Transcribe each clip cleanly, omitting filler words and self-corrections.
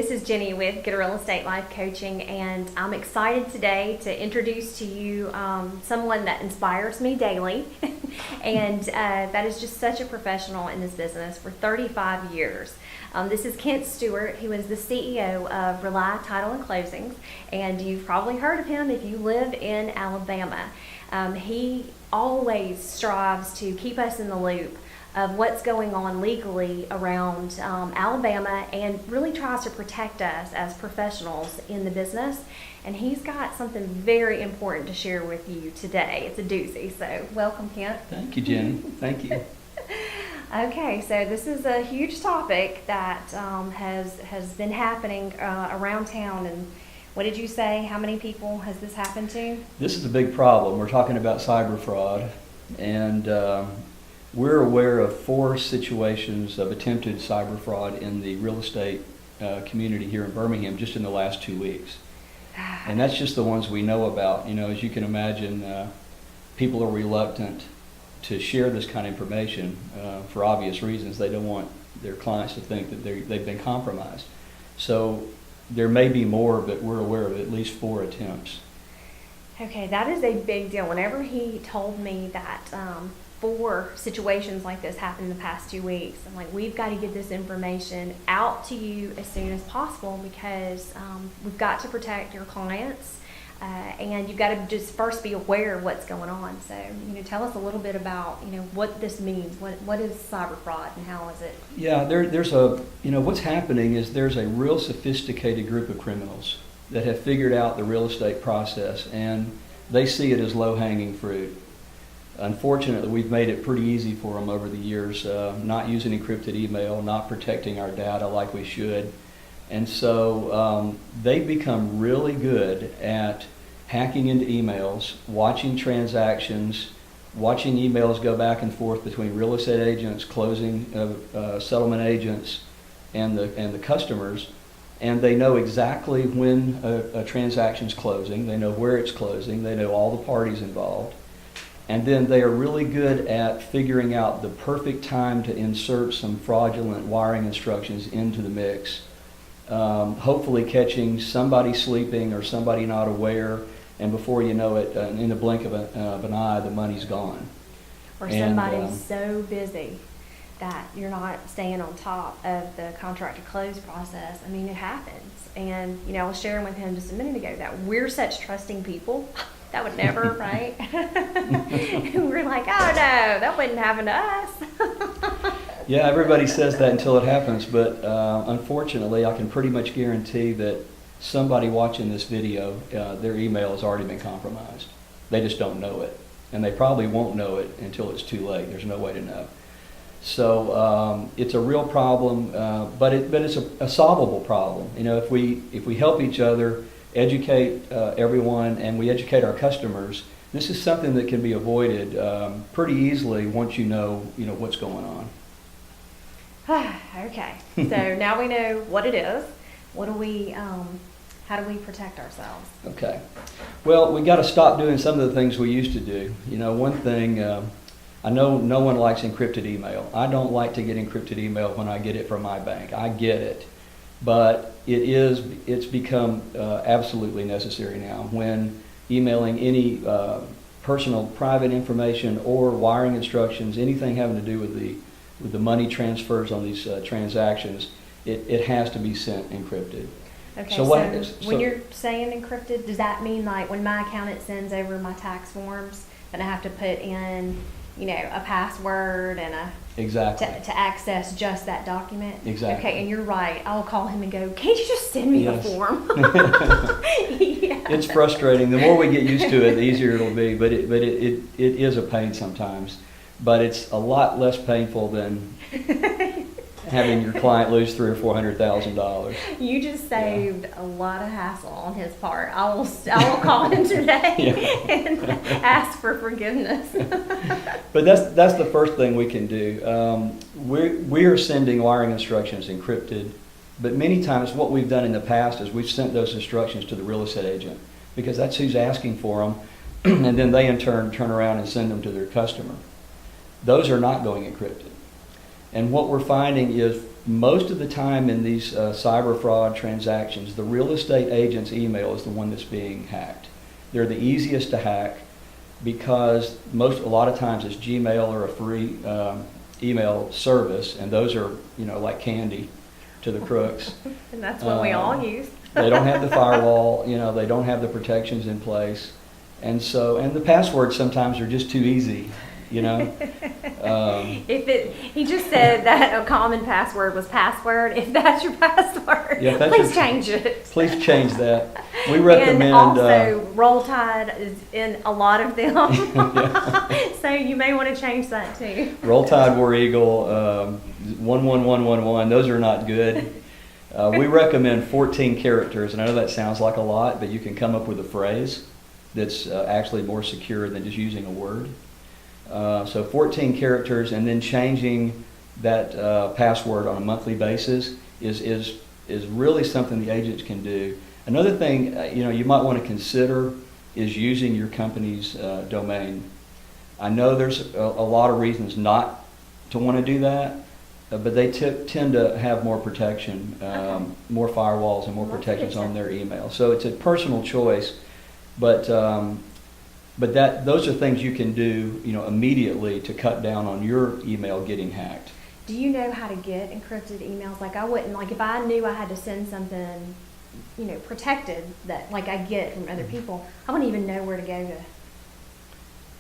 This is Jenny with Good Real Estate Life Coaching, and I'm excited today to introduce to you someone that inspires me daily, and that is just such a professional in this business for 35 years. This is Stewart. He was the CEO of RELI Title and Closings, and you've probably heard of him if you live in Alabama. He always strives to keep us in the loop of what's going on legally around Alabama, and really tries to protect us as professionals in the business. And he's got something very important to share with you today. It's a doozy, so welcome, Kent. Thank you, Jenny. Thank you. Okay, so this is a huge topic that has been happening around town. And what did you say? How many people has this happened to? This is a big problem. We're talking about cyber fraud, and we're aware of 4 situations of attempted cyber fraud in the real estate community here in Birmingham just in the last 2 weeks. And that's just the ones we know about. You know, as you can imagine, people are reluctant to share this kind of information for obvious reasons. They don't want their clients to think that they've been compromised. So there may be more, but we're aware of at least 4 attempts. Okay, that is a big deal. Whenever he told me that 4 situations like this happened in the past 2 weeks, I'm like, we've got to get this information out to you as soon as possible, because we've got to protect your clients, and you've got to just first be aware of what's going on. So, tell us a little bit about, what this means. What is cyber fraud and how is it? Yeah, there's a, what's happening is there's a real sophisticated group of criminals that have figured out the real estate process, and they see it as low-hanging fruit. Unfortunately, we've made it pretty easy for them over the years, not using encrypted email, not protecting our data like we should. And so they've become really good at hacking into emails, watching transactions, watching emails go back and forth between real estate agents, closing settlement agents, and the customers. And they know exactly when a transaction's closing. They know where it's closing. They know all the parties involved. And then they are really good at figuring out the perfect time to insert some fraudulent wiring instructions into the mix, hopefully catching somebody sleeping or somebody not aware, and before you know it, in the blink of an eye, the money's gone. Or somebody's so busy that you're not staying on top of the contract to close process. I mean, it happens. And, I was sharing with him just a minute ago that we're such trusting people. That would never, right? We're like, oh no, that wouldn't happen to us. Yeah, everybody says that until it happens, but unfortunately, I can pretty much guarantee that somebody watching this video, their email has already been compromised. They just don't know it, and they probably won't know it until it's too late. There's no way to know. So it's a real problem, but it's a solvable problem. If we help each other, educate everyone, and we educate our customers, this is something that can be avoided pretty easily once you know what's going on. Okay, so now we know what it is. How do we protect ourselves? Okay, well, we got to stop doing some of the things we used to do. One thing, I know no one likes encrypted email. I don't like to get encrypted email when I get it from my bank. I get it. But it's become absolutely necessary now when emailing any personal private information or wiring instructions, anything having to do with the money transfers on these transactions, it has to be sent encrypted. Okay, so when you're saying encrypted, does that mean like when my accountant sends over my tax forms, that I have to put in, a password and exactly to access just that document? Exactly. Okay, and you're right. I'll call him and go, can't you just send me the form? Yeah. It's frustrating. The more we get used to it, the easier it'll be. But it is a pain sometimes. But it's a lot less painful than having your client lose $300,000 or $400,000. You just saved a lot of hassle on his part. I will call him today and ask for forgiveness. But that's the first thing we can do. We are sending wiring instructions encrypted, but many times what we've done in the past is we've sent those instructions to the real estate agent, because that's who's asking for them, and then they in turn around and send them to their customer. Those are not going encrypted. And what we're finding is most of the time in these cyber fraud transactions, the real estate agent's email is the one that's being hacked. They're the easiest to hack because a lot of times it's Gmail or a free email service, and those are, like candy to the crooks. And that's what we all use. They don't have the firewall, they don't have the protections in place. And the passwords sometimes are just too easy, He just said that a common password was password. If that's your password, yeah, please change it. Please change that. We recommend. And also, Roll Tide is in a lot of them. Yeah. So you may want to change that too. Roll Tide, War Eagle, 11111. Those are not good. We recommend 14 characters, and I know that sounds like a lot, but you can come up with a phrase that's actually more secure than just using a word. So 14 characters, and then changing that password on a monthly basis is really something the agents can do. Another thing you might want to consider is using your company's domain. I know there's a lot of reasons not to want to do that, but they tend to have more protection, more firewalls and more protections on their email. So it's a personal choice, but those are things you can do, immediately to cut down on your email getting hacked. Do you know how to get encrypted emails? Like I wouldn't, if I knew I had to send something, protected that I get from other people, I wouldn't even know where to go to.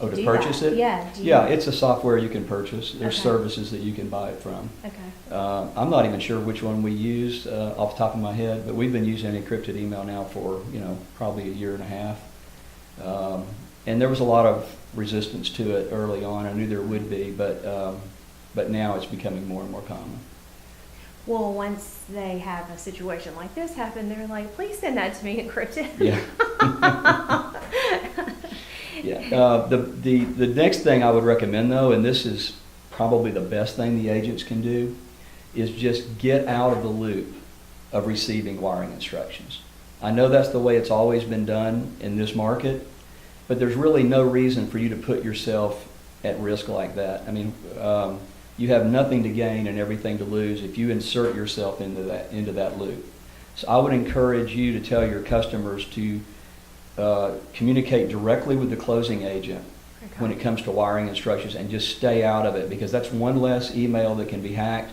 To purchase it? Yeah. Yeah, it's a software you can purchase. There's services that you can buy it from. Okay. I'm not even sure which one we used off the top of my head, but we've been using encrypted email now for probably a year and a half. And there was a lot of resistance to it early on. I knew there would be, but now it's becoming more and more common. Well, once they have a situation like this happen, they're like, please send that to me encrypted. Yeah. Yeah. The next thing I would recommend, though, and this is probably the best thing the agents can do, is just get out of the loop of receiving wiring instructions. I know that's the way it's always been done in this market, but there's really no reason for you to put yourself at risk like that. I mean, you have nothing to gain and everything to lose if you insert yourself into that loop. So I would encourage you to tell your customers to communicate directly with the closing agent when it comes to wiring instructions, and just stay out of it, because that's one less email that can be hacked.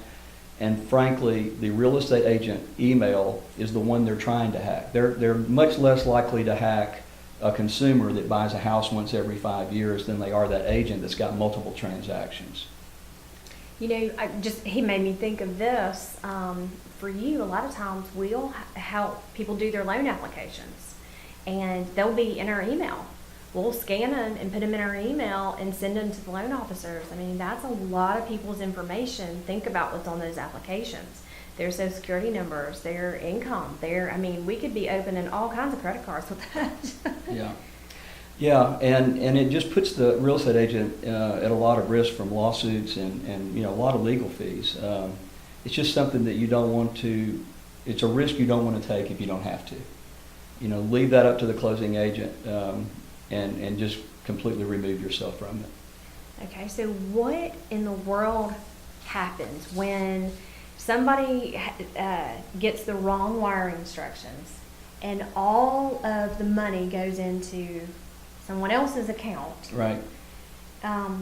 And frankly, the real estate agent email is the one they're trying to hack. They're much less likely to hack a consumer that buys a house once every 5 years than they are that agent that's got multiple transactions. He made me think of this. For you, a lot of times we'll help people do their loan applications, and they'll be in our email. We'll scan them and put them in our email and send them to the loan officers. I mean, that's a lot of people's information. Think about what's on those applications. Their social security numbers, their income, we could be opening all kinds of credit cards with that. Yeah, and it just puts the real estate agent at a lot of risk from lawsuits and a lot of legal fees. It's just something that you don't want to. It's a risk you don't want to take if you don't have to. Leave that up to the closing agent, and just completely remove yourself from it. Okay, so what in the world happens when somebody gets the wrong wiring instructions and all of the money goes into someone else's account? Right.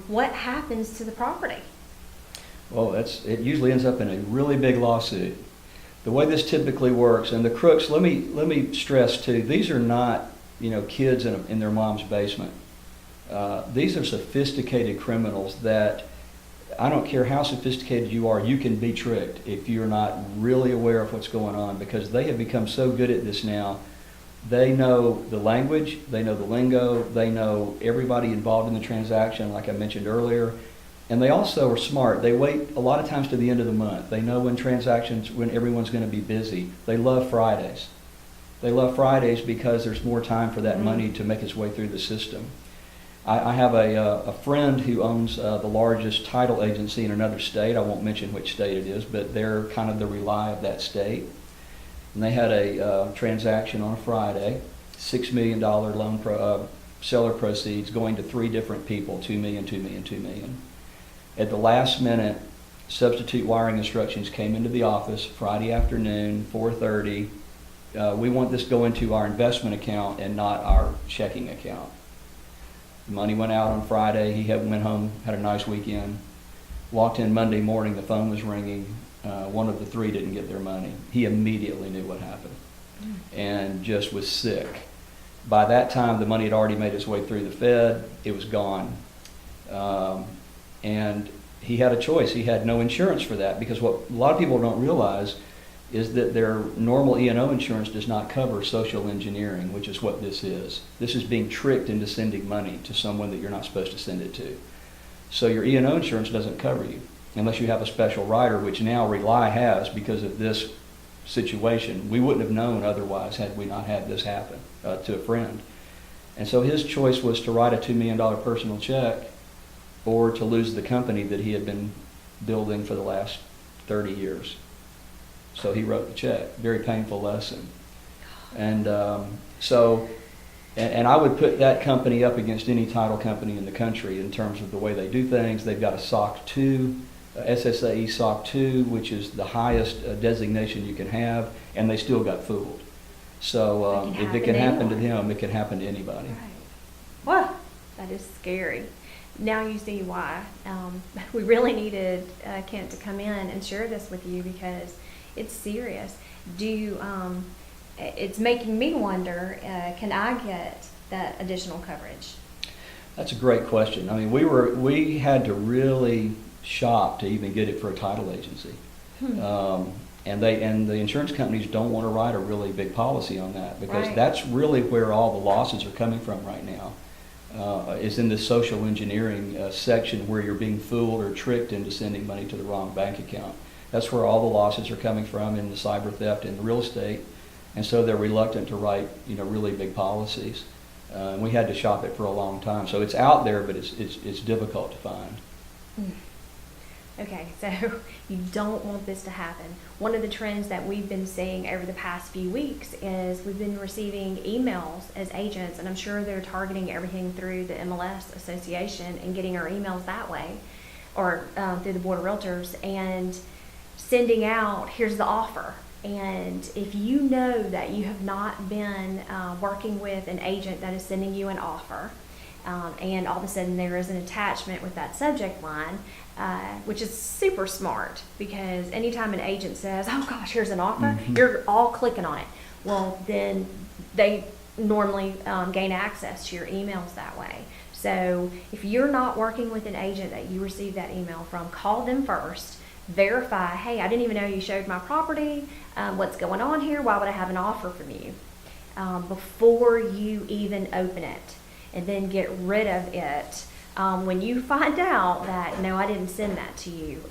What happens to the property? Well, it usually ends up in a really big lawsuit. The way this typically works, and the crooks, let me stress too, these are not kids in their mom's basement. These are sophisticated criminals that, I don't care how sophisticated you are, you can be tricked if you're not really aware of what's going on, because they have become so good at this now. They know the language, they know the lingo, they know everybody involved in the transaction, like I mentioned earlier. And they also are smart. They wait a lot of times to the end of the month. They know when everyone's going to be busy. They love Fridays. They love Fridays because there's more time for that money to make its way through the system. I have a friend who owns the largest title agency in another state. I won't mention which state it is, but they're kind of the RELI of that state. And they had a transaction on a Friday, $6 million loan seller proceeds going to 3 different people, $2 million, $2 million, $2 million. At the last minute, substitute wiring instructions came into the office Friday afternoon, 4:30. We want this to go into our investment account and not our checking account. The money went out on Friday. He went home, had a nice weekend. Walked in Monday morning, the phone was ringing. One of the three didn't get their money. He immediately knew what happened and just was sick. By that time, the money had already made its way through the Fed. It was gone. And he had a choice. He had no insurance for that, because what a lot of people don't realize is that their normal E&O insurance does not cover social engineering, which is what this is. This is being tricked into sending money to someone that you're not supposed to send it to. So your E&O insurance doesn't cover you unless you have a special rider, which now RELI has because of this situation. We wouldn't have known otherwise had we not had this happen to a friend. And so his choice was to write a $2 million personal check or to lose the company that he had been building for the last 30 years. So he wrote the check. Very painful lesson. And and I would put that company up against any title company in the country in terms of the way they do things. They've got a SOC 2, SSAE SOC 2, which is the highest designation you can have, and they still got fooled. So if it can happen to them, it can happen to anybody. Right. Well, that is scary. Now you see why we really needed Kent to come in and share this with you, because it's serious. It's making me wonder, can I get that additional coverage? That's a great question. I mean, we had to really shop to even get it for a title agency. And the insurance companies don't want to write a really big policy on that, because that's really where all the losses are coming from right now. Is in the social engineering section, where you're being fooled or tricked into sending money to the wrong bank account. That's where all the losses are coming from in the cyber theft and the real estate, and so they're reluctant to write, really big policies. And we had to shop it for a long time, so it's out there, but it's difficult to find. Okay, so you don't want this to happen. One of the trends that we've been seeing over the past few weeks is we've been receiving emails as agents, and I'm sure they're targeting everything through the MLS Association and getting our emails that way, or through the Board of Realtors, and sending out, here's the offer. And if you know that you have not been working with an agent that is sending you an offer, and all of a sudden there is an attachment with that subject line, which is super smart, because anytime an agent says, oh gosh, here's an offer, you're all clicking on it. Well, then they normally gain access to your emails that way. So if you're not working with an agent that you receive that email from, call them first, verify, hey, I didn't even know you showed my property, what's going on here, why would I have an offer from you, before you even open it, and then get rid of it. When you find out that, no, I didn't send that to you,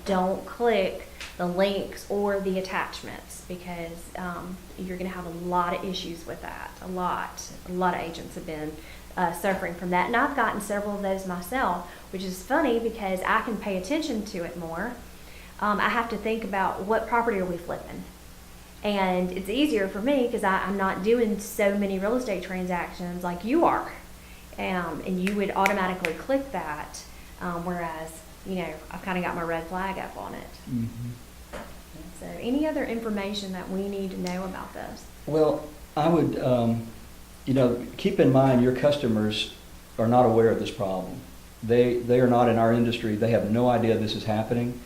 don't click the links or the attachments, because you're going to have a lot of issues with that. A lot of agents have been suffering from that, and I've gotten several of those myself, which is funny because I can pay attention to it more. I have to think about, what property are we flipping? And it's easier for me because I'm not doing so many real estate transactions like you are. And you would automatically click that, whereas, I've kind of got my red flag up on it. So any other information that we need to know about this? Well, I would, keep in mind your customers are not aware of this problem. They are not in our industry. They have no idea this is happening.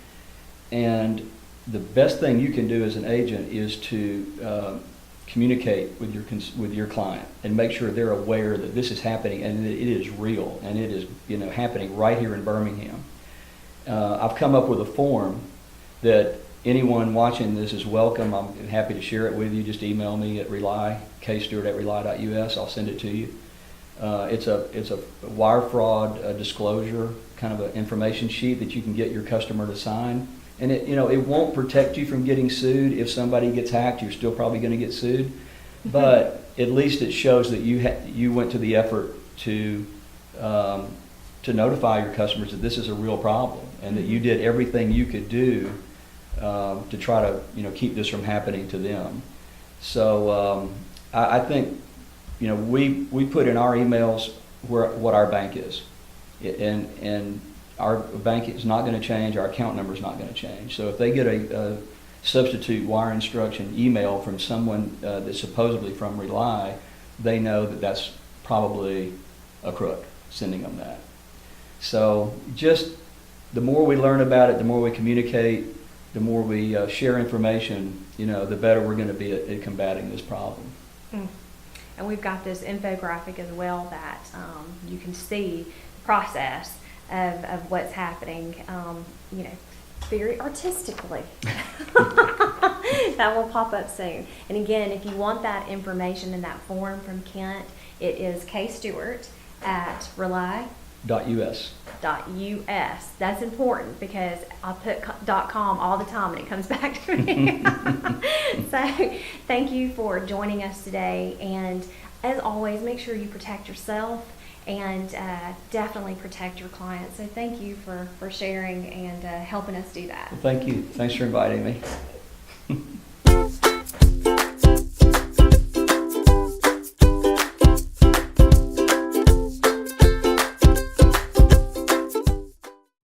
And the best thing you can do as an agent is to communicate with your client and make sure they're aware that this is happening and that it is real, and it is happening right here in Birmingham. I've come up with a form that anyone watching this is welcome. I'm happy to share it with you. Just email me at RELI, kstewart@reli.us. I'll send it to you. It's a wire fraud disclosure, kind of an information sheet that you can get your customer to sign. And it won't protect you from getting sued. If somebody gets hacked, you're still probably going to get sued. But at least it shows that you went to the effort to notify your customers that this is a real problem, and that you did everything you could do to try to keep this from happening to them. So I think we put in our emails what our bank is, and our bank is not going to change, our account number is not going to change. So if they get a substitute wire instruction email from someone that's supposedly from RELI, they know that that's probably a crook sending them that. So just the more we learn about it, the more we communicate, the more we share information, the better we're going to be at combating this problem. And we've got this infographic as well that you can see the process of what's happening, very artistically. That will pop up soon. And again, if you want that information in that form from Kent, it is kstewart@reli.us. That's important because I put .com all the time and it comes back to me. So thank you for joining us today, and as always, make sure you protect yourself and definitely protect your clients. So thank you for sharing and helping us do that. Well, thank you. Thanks for inviting me.